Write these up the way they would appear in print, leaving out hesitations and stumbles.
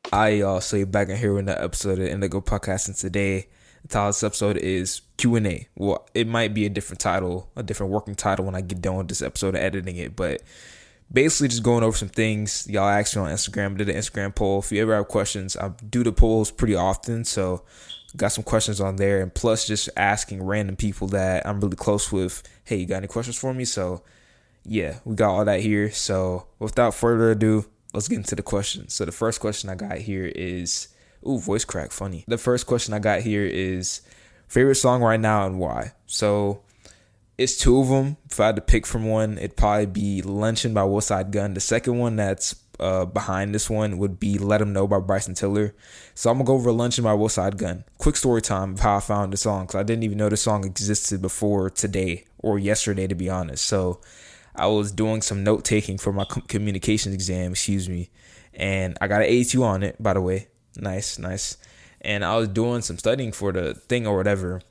So you're back in here with another episode of Indigo Podcast, and today the title of this episode is Q&A. Well, it might be a different title, a different working title when I get done with this episode of editing it, but basically just going over some things y'all asked me on Instagram. I did an Instagram poll. If you ever have questions, I do the polls pretty often, so got some questions on there, and plus just asking random people that I'm really close with, hey, you got any questions for me? So yeah, we got all that here. So without further ado, let's get into the questions. So the first question I got here is, voice crack, funny. The first question I got here is favorite song right now and why. So it's two of them. If I had to pick from one, it'd probably be Luncheon by Westside Gun. The second one that's behind this one would be Let 'Em Know by Bryson Tiller. So I'm going to go over Luncheon by Westside Gun. Quick story time of how I found the song, because I didn't even know the song existed before today or yesterday, to be honest. So I was doing some note taking for my communications exam, and I got an A2 on it, by the way. Nice. And I was doing some studying for the thing or whatever,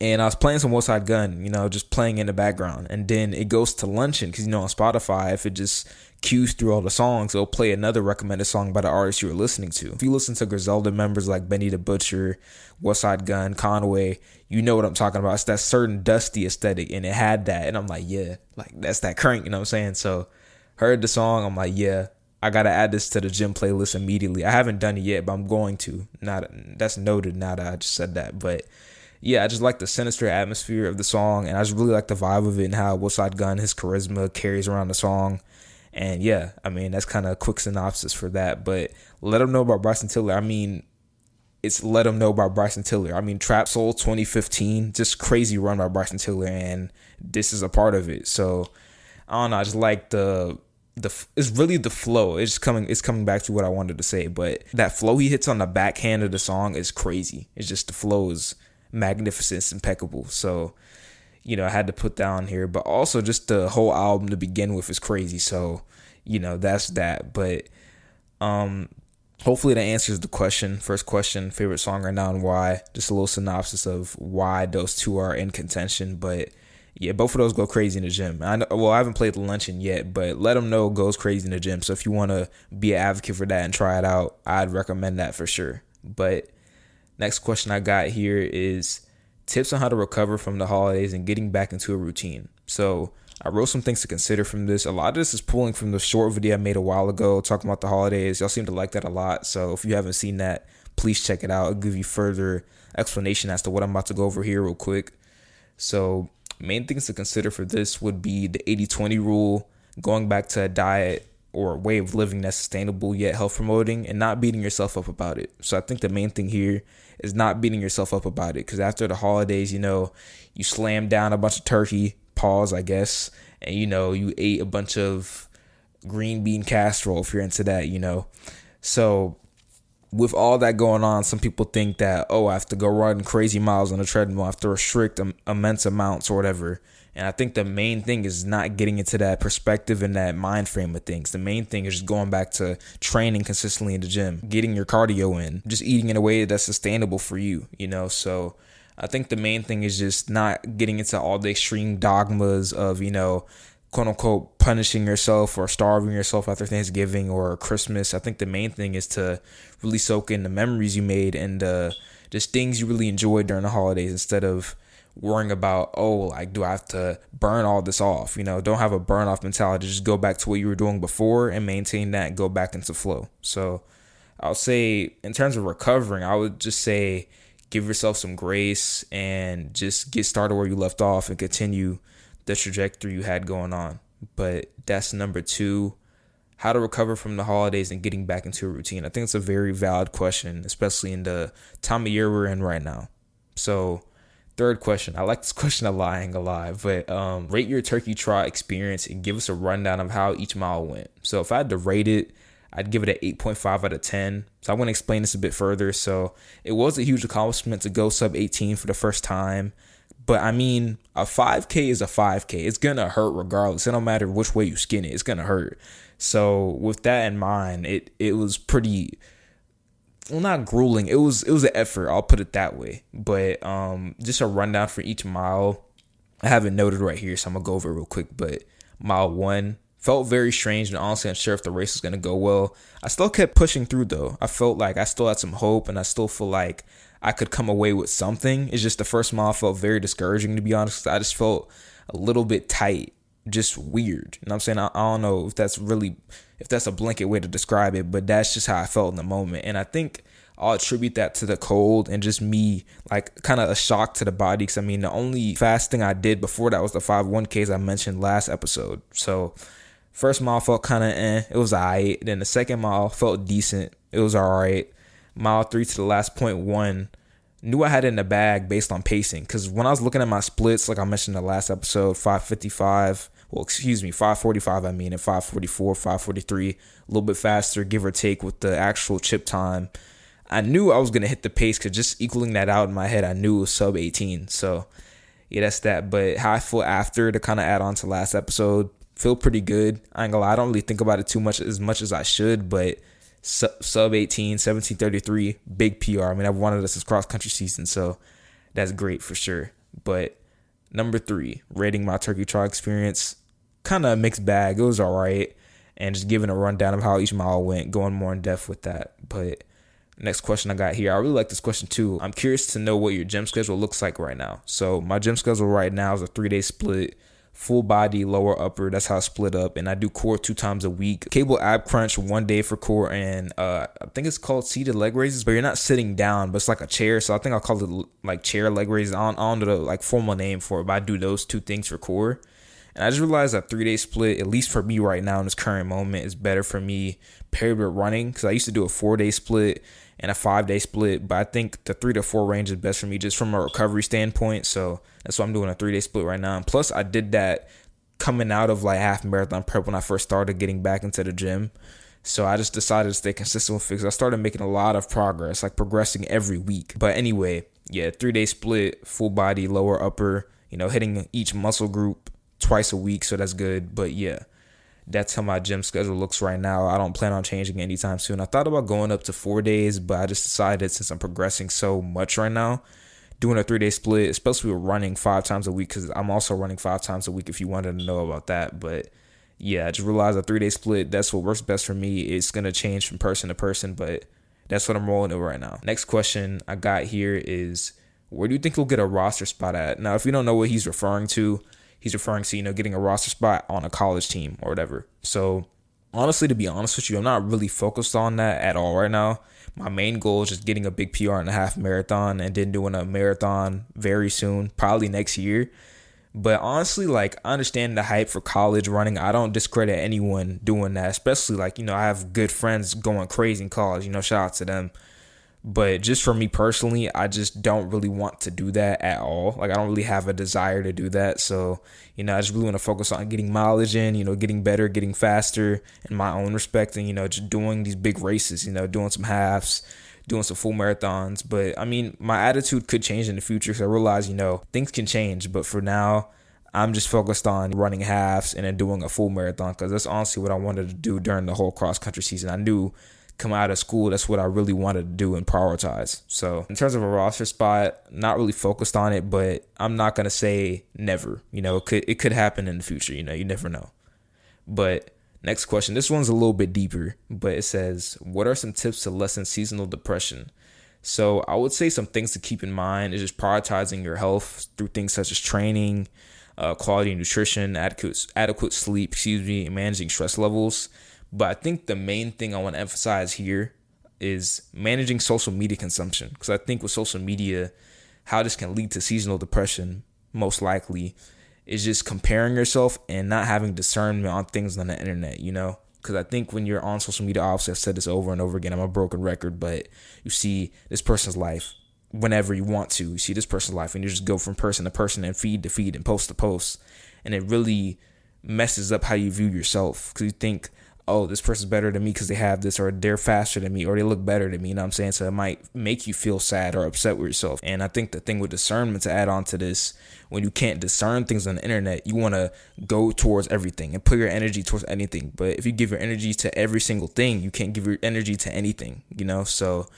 and I was playing some Westside Gun, just playing in the background, and then it goes to Luncheon, because on Spotify, if it just cues through all the songs, it'll play another recommended song by the artist you were listening to. If you listen to Griselda members like Benny the Butcher, Westside Gun, Conway, you know what I'm talking about. It's that certain dusty aesthetic, and it had that, and I'm like, yeah, like that's that crank, you know what I'm saying? So heard the song, I'm like, yeah, I gotta add this to the gym playlist immediately. I haven't done it yet, but I'm going to. That's noted now that I just said that, but yeah, I just like the sinister atmosphere of the song, and I just really like the vibe of it and how Westside Gun, his charisma carries around the song. And yeah, I mean, that's kind of a quick synopsis for that. But Let 'Em Know about Bryson Tiller. I mean, it's Let 'Em Know about Bryson Tiller. I mean, Trap Soul 2015, just crazy run by Bryson Tiller, and this is a part of it. So I don't know. I just like the it's really the flow. It's coming back to what I wanted to say, but that flow he hits on the backhand of the song is crazy. It's just the flow is magnificent, it's impeccable. So I had to put that on here, but also just the whole album to begin with is crazy. So that's that. But hopefully that answers the question. First question, favorite song right now and why. Just a little synopsis of why those two are in contention. But yeah, both of those go crazy in the gym. I haven't played the Luncheon yet, but Let 'Em Know goes crazy in the gym. So if you want to be an advocate for that and try it out, I'd recommend that for sure. But next question I got here is tips on how to recover from the holidays and getting back into a routine. So I wrote some things to consider from this. A lot of this is pulling from the short video I made a while ago talking about the holidays. Y'all seem to like that a lot. So if you haven't seen that, please check it out. I'll give you further explanation as to what I'm about to go over here real quick. So main things to consider for this would be the 80-20 rule, going back to a diet or a way of living that's sustainable yet health promoting, and not beating yourself up about it. So I think the main thing here is not beating yourself up about it, because after the holidays, you slammed down a bunch of turkey, pause, I guess, and you ate a bunch of green bean casserole if you're into that, So with all that going on, some people think that, I have to go running crazy miles on a treadmill, I have to restrict immense amounts or whatever. And I think the main thing is not getting into that perspective and that mind frame of things. The main thing is just going back to training consistently in the gym, getting your cardio in, just eating in a way that's sustainable for you, So I think the main thing is just not getting into all the extreme dogmas of, quote unquote, punishing yourself or starving yourself after Thanksgiving or Christmas. I think the main thing is to really soak in the memories you made and just things you really enjoyed during the holidays, instead of worrying about, do I have to burn all this off? Don't have a burn off mentality. Just go back to what you were doing before and maintain that and go back into flow. So I'll say, in terms of recovering, I would just say give yourself some grace and just get started where you left off and continue the trajectory you had going on. But that's number 2, how to recover from the holidays and getting back into a routine. I think it's a very valid question, especially in the time of year we're in right now. So third question, I like this question a lot, I ain't gonna lie, but rate your turkey trot experience and give us a rundown of how each mile went. So if I had to rate it, I'd give it an 8.5 out of 10. So I want to explain this a bit further. So it was a huge accomplishment to go sub 18 for the first time. But I mean, a 5K is a 5K. It's going to hurt regardless. It don't matter which way you skin it. It's going to hurt. So with that in mind, it was pretty, well, not grueling. It was an effort. I'll put it that way. But just a rundown for each mile. I have it noted right here, so I'm going to go over it real quick. But mile 1, Felt very strange and honestly unsure if the race was going to go well. I still kept pushing through though. I felt like I still had some hope and I still feel like I could come away with something. It's just the first mile felt very discouraging, to be honest. I just felt a little bit tight, just weird. You know what I'm saying? I don't know if that's a blanket way to describe it, but that's just how I felt in the moment. And I think I'll attribute that to the cold and just me, like, kind of a shock to the body. Because, I mean, the only fast thing I did before that was the 5-1Ks I mentioned last episode. So, first mile felt kind of it was all right. Then the second mile felt decent. It was all right. Mile 3 to the last 0.1, knew I had it in the bag based on pacing. Because when I was looking at my splits, like I mentioned in the last episode, 5:55, 5:45, and 5:44, 5:43, a little bit faster, give or take, with the actual chip time. I knew I was going to hit the pace because just equaling that out in my head, I knew it was sub 18. So, yeah, that's that. But how I feel after, to kind of add on to last episode, feel pretty good. I ain't gonna lie, I don't really think about it too much as I should, but sub 18, 17:33, big PR. I mean, I've wanted this as cross-country season, so that's great for sure. But number 3, rating my turkey trot experience, kind of a mixed bag. It was all right. And just giving a rundown of how each mile went, going more in depth with that. But next question I got here, I really like this question too. I'm curious to know what your gym schedule looks like right now. So my gym schedule right now is a 3-day split, full body, lower, upper. That's how I split up. And I do core 2 times a week. Cable ab crunch 1 day for core. And I think it's called seated leg raises, but you're not sitting down, but it's like a chair. So I think I'll call it like chair leg raises. I don't know the like formal name for it, but I do those 2 things for core. And I just realized that 3-day split, at least for me right now in this current moment, is better for me paired with running. Because I used to do a 4-day split and a 5-day split, but I think the 3 to 4 range is best for me just from a recovery standpoint. So that's why I'm doing a 3-day split right now. And plus, I did that coming out of like half marathon prep when I first started getting back into the gym. So I just decided to stay consistent with it because I started making a lot of progress, like progressing every week. But anyway, yeah, 3-day split, full body, lower, upper, hitting each muscle group twice a week. So that's good. But yeah, that's how my gym schedule looks right now. I don't plan on changing anytime soon. I thought about going up to 4 days, but I just decided, since I'm progressing so much right now, doing a 3-day split, especially with running 5 times a week, because I'm also running 5 times a week if you wanted to know about that. But yeah, I just realized a 3-day split, that's what works best for me. It's going to change from person to person, but that's what I'm rolling with right now. Next question I got here is, where do you think you'll get a roster spot at? Now, if you don't know what he's referring to, getting a roster spot on a college team or whatever. So honestly, to be honest with you, I'm not really focused on that at all right now. My main goal is just getting a big PR in a half marathon and then doing a marathon very soon, probably next year. But honestly, like, I understand the hype for college running. I don't discredit anyone doing that, especially I have good friends going crazy in college, shout out to them. But just for me personally, I just don't really want to do that at all. Like, I don't really have a desire to do that. So, I just really want to focus on getting mileage in, getting better, getting faster in my own respect, and, just doing these big races, doing some halves, doing some full marathons. But I mean, my attitude could change in the future because I realize, things can change. But for now, I'm just focused on running halves and then doing a full marathon because that's honestly what I wanted to do during the whole cross country season. I knew come out of school, that's what I really wanted to do and prioritize. So in terms of a roster spot, not really focused on it, but I'm not going to say never. It could happen in the future. You never know. But next question, this one's a little bit deeper, but it says, what are some tips to lessen seasonal depression? So I would say some things to keep in mind is just prioritizing your health through things such as training, quality nutrition, adequate sleep, and managing stress levels. But I think the main thing I want to emphasize here is managing social media consumption. Because I think with social media, how this can lead to seasonal depression, most likely, is just comparing yourself and not having discernment on things on the internet, Because I think when you're on social media, obviously I've said this over and over again, I'm a broken record, but you see this person's life whenever you want to. You see this person's life and you just go from person to person and feed to feed and post to post. And it really messes up how you view yourself because you think, oh, this person's better than me because they have this, or they're faster than me, or they look better than me, So it might make you feel sad or upset with yourself. And I think the thing with discernment, to add on to this, when you can't discern things on the internet, you want to go towards everything and put your energy towards anything. But if you give your energy to every single thing, you can't give your energy to anything, So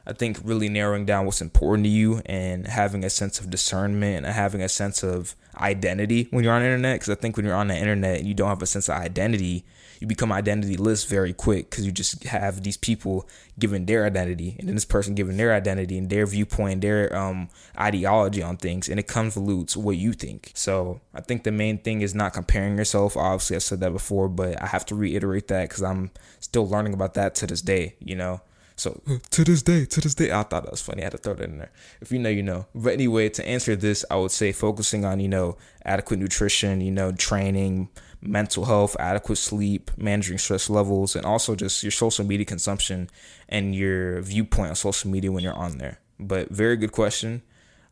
I think really narrowing down what's important to you and having a sense of discernment and having a sense of identity when you're on the internet. Because I think when you're on the internet and you don't have a sense of identity, you become identityless very quick because you just have these people giving their identity and then this person giving their identity and their viewpoint, their ideology on things, and it convolutes what you think. So I think the main thing is not comparing yourself. Obviously, I said that before, but I have to reiterate that because I'm still learning about that to this day, So to this day, I thought that was funny. I had to throw that in there. If you know, you know. But anyway, to answer this, I would say focusing on, adequate nutrition, training, mental health, adequate sleep, managing stress levels, and also just your social media consumption and your viewpoint on social media when you're on there. But very good question.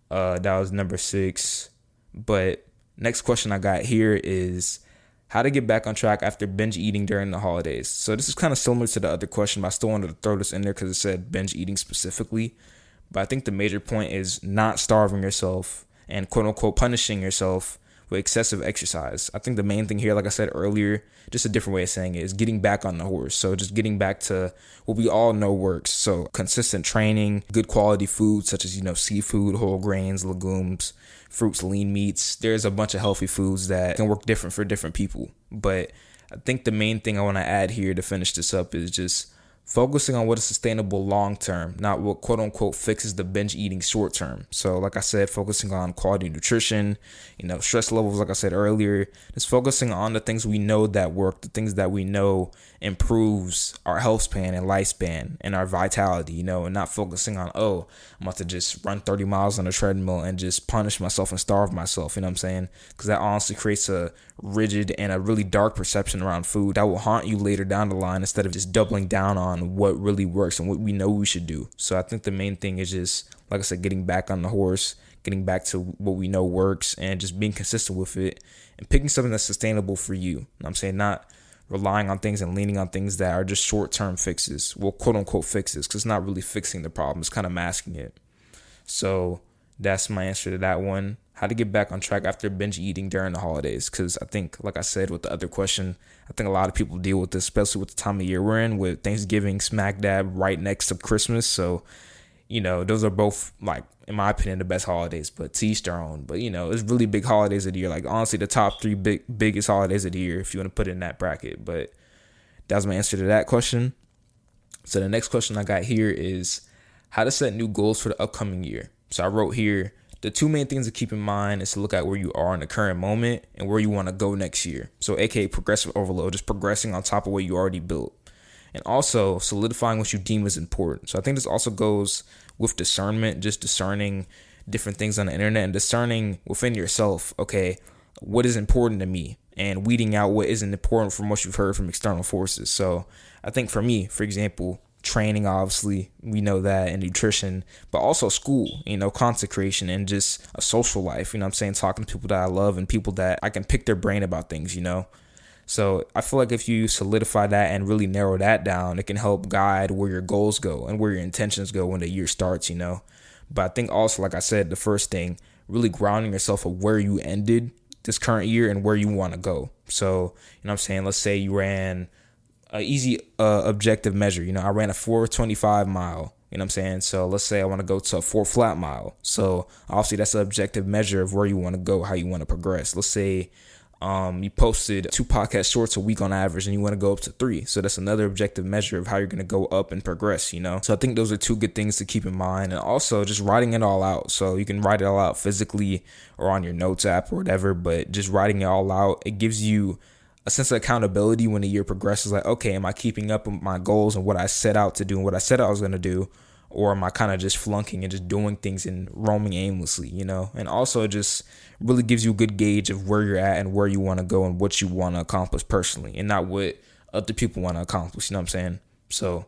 That was number 6. But next question I got here is how to get back on track after binge eating during the holidays. So this is kind of similar to the other question, but I still wanted to throw this in there because it said binge eating specifically. But I think the major point is not starving yourself and quote unquote punishing yourself with excessive exercise. I think the main thing here, like I said earlier, just a different way of saying it, is getting back on the horse. So just getting back to what we all know works. So consistent training, good quality food such as, seafood, whole grains, legumes, fruits, lean meats. There's a bunch of healthy foods that can work different for different people. But I think the main thing I want to add here to finish this up is just focusing on what is sustainable long term, not what quote unquote fixes the binge eating short term. So like I said, focusing on quality nutrition, stress levels, like I said earlier, just focusing on the things we know that work, the things that we know improves our health span and lifespan and our vitality, and not focusing on, I'm about to just run 30 miles on a treadmill and just punish myself and starve myself, you know what I'm saying? Because that honestly creates a rigid and a really dark perception around food that will haunt you later down the line instead of just doubling down on what really works and what we know we should do. So I think the main thing is just, like I said, getting back on the horse, getting back to what we know works and just being consistent with it and picking something that's sustainable for you. You know what I'm saying? Not relying on things and leaning on things that are just short-term fixes. Well, quote unquote fixes, because it's not really fixing the problem. It's kind of masking it. So that's my answer to that one. How to get back on track after binge eating during the holidays. Because I think, like I said with the other question, I think a lot of people deal with this, especially with the time of year we're in, with Thanksgiving smack dab right next to Christmas. So, those are both, like, in my opinion, the best holidays, but to each their own. But, it's really big holidays of the year. Like, honestly, the top 3 biggest holidays of the year, if you want to put it in that bracket. But that was my answer to that question. So the next question I got here is how to set new goals for the upcoming year. So I wrote here, the 2 main things to keep in mind is to look at where you are in the current moment and where you want to go next year. So aka progressive overload, just progressing on top of what you already built. And also solidifying what you deem is important. So I think this also goes with discernment, just discerning different things on the internet and discerning within yourself, okay, what is important to me and weeding out what isn't important from what you've heard from external forces. So I think for me, for example, training, obviously, we know that, and nutrition, but also school, consecration and just a social life, talking to people that I love and people that I can pick their brain about things, So I feel like if you solidify that and really narrow that down, it can help guide where your goals go and where your intentions go when the year starts, But I think also, like I said, the first thing, really grounding yourself of where you ended this current year and where you want to go. So, let's say you ran an easy objective measure. I ran a 4:25 mile. So let's say I want to go to a 4 flat mile. So obviously that's an objective measure of where you want to go, how you want to progress. Let's say you posted 2 podcast shorts a week on average and you want to go up to 3. So that's another objective measure of how you're going to go up and progress, So I think those are 2 good things to keep in mind. And also just writing it all out. So you can write it all out physically or on your notes app or whatever, but just writing it all out, it gives you a sense of accountability when the year progresses. Like, okay, am I keeping up with my goals and what I set out to do and what I said I was going to do? Or am I kind of just flunking and just doing things and roaming aimlessly, And also it just really gives you a good gauge of where you're at and where you want to go and what you want to accomplish personally and not what other people want to accomplish, So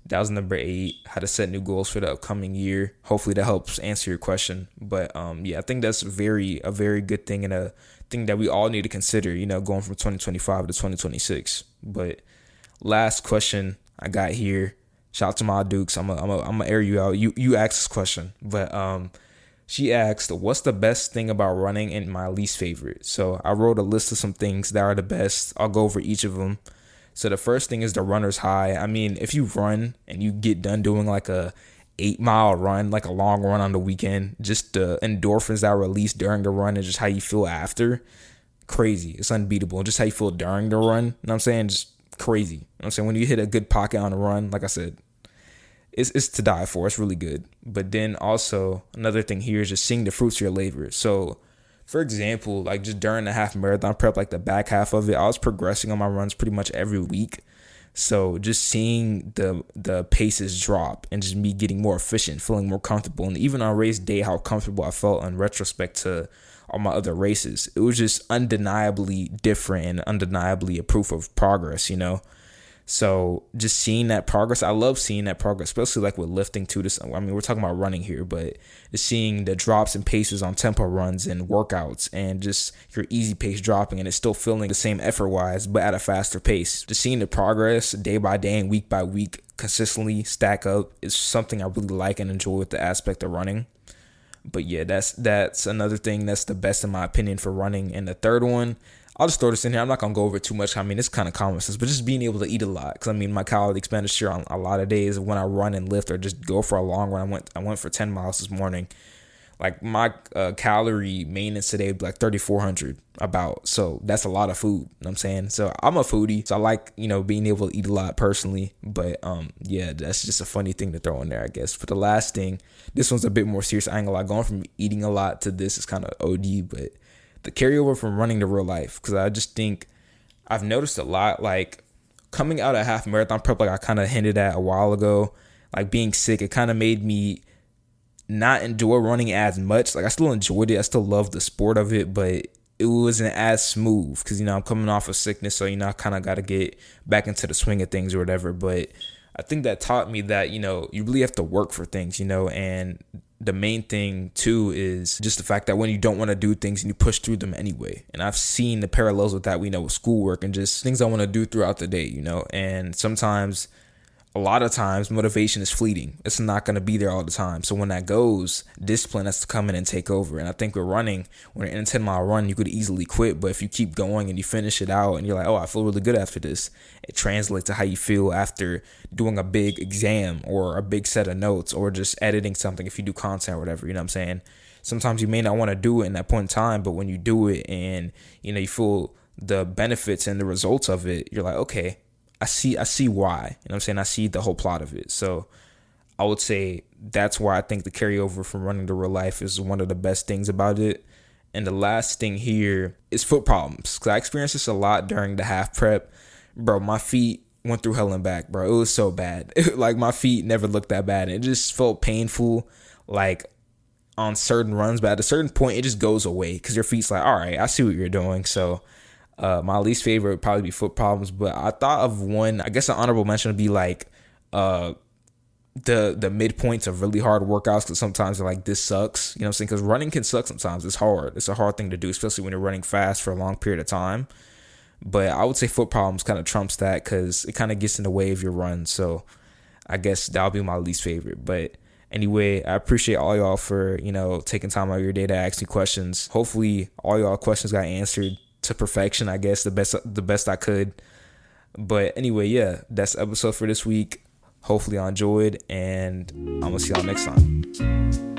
that was number 8, how to set new goals for the upcoming year. Hopefully that helps answer your question. But I think that's a very good thing and a thing that we all need to consider, going from 2025 to 2026. But last question I got here. Shout out to my Dukes. I'm gonna air you out. You asked this question, but she asked, "What's the best thing about running and my least favorite?" So I wrote a list of some things that are the best. I'll go over each of them. So the first thing is the runner's high. I mean, if you run and you get done doing like a 8-mile run, like a long run on the weekend, just the endorphins that are released during the run and just how you feel after, crazy. It's unbeatable. Just how you feel during the run, you know what I'm saying? Just crazy. You know what I'm saying? When you hit a good pocket on a run, like I said, it's to die for. It's really good. But then also another thing here is just seeing the fruits of your labor. So for example, like just during the half marathon prep, like the back half of it, I was progressing on my runs pretty much every week. So just seeing the paces drop and just me getting more efficient, feeling more comfortable, and even on race day, how comfortable I felt in retrospect to all my other races, it was just undeniably different and undeniably a proof of progress, you know. So just seeing that progress, I love seeing that progress, especially like with lifting too. This, I mean, we're talking about running here, but just seeing the drops and paces on tempo runs and workouts, and just your easy pace dropping, and it's still feeling the same effort wise, but at a faster pace. Just seeing the progress day by day and week by week consistently stack up is something I really like and enjoy with the aspect of running. But yeah, that's another thing that's the best in my opinion for running. And the third one, I'll just throw this in here. I'm not going to go over it too much. I mean, it's kind of common sense, but just being able to eat a lot. Because, I mean, my calorie expenditure on a lot of days when I run and lift or just go for a long run, I went for 10 miles this morning. Like, my calorie maintenance today would be like 3,400 about. So, that's a lot of food. You know what I'm saying? So, I'm a foodie. So, I like, being able to eat a lot personally. But, yeah, that's just a funny thing to throw in there, I guess. But the last thing, this one's a bit more serious. I ain't gonna lie. Going from eating a lot to this is kind of OD, but the carryover from running to real life, because I just think I've noticed a lot, like coming out of half marathon prep, like I kind of hinted at a while ago, like being sick, it kind of made me not enjoy running as much. Like I still enjoyed it, I still loved the sport of it, but it wasn't as smooth because I'm coming off of sickness, so I kind of got to get back into the swing of things or whatever. But I think that taught me that you really have to work for things, and the main thing too is just the fact that when you don't want to do things and you push through them anyway. And I've seen the parallels with that, with schoolwork and just things I want to do throughout the day, and sometimes, a lot of times, motivation is fleeting. It's not going to be there all the time. So when that goes, discipline has to come in and take over. And I think with running, when you're in a 10-mile run, you could easily quit. But if you keep going and you finish it out and you're like, oh, I feel really good after this, it translates to how you feel after doing a big exam or a big set of notes or just editing something if you do content or whatever, you know what I'm saying? Sometimes you may not want to do it in that point in time, but when you do it and, you feel the benefits and the results of it, you're like, okay, I see why, you know what I'm saying? I see the whole plot of it. So I would say that's why I think the carryover from running to real life is one of the best things about it. And the last thing here is foot problems. Because I experienced this a lot during the half prep. Bro, my feet went through hell and back, bro. It was so bad. Like my feet never looked that bad. It just felt painful, like on certain runs. But at a certain point, it just goes away because your feet's like, all right, I see what you're doing. So my least favorite would probably be foot problems, but I thought of one, I guess an honorable mention would be like the midpoints of really hard workouts, because sometimes they're like, this sucks, you know what I'm saying? Because running can suck sometimes. It's hard. It's a hard thing to do, especially when you're running fast for a long period of time. But I would say foot problems kind of trumps that because it kind of gets in the way of your run. So I guess that'll be my least favorite. But anyway, I appreciate all y'all for, taking time out of your day to ask me questions. Hopefully all y'all questions got answered to perfection, I guess, the best I could. But anyway, yeah, that's the episode for this week. Hopefully y'all enjoyed, and I'm gonna see y'all next time.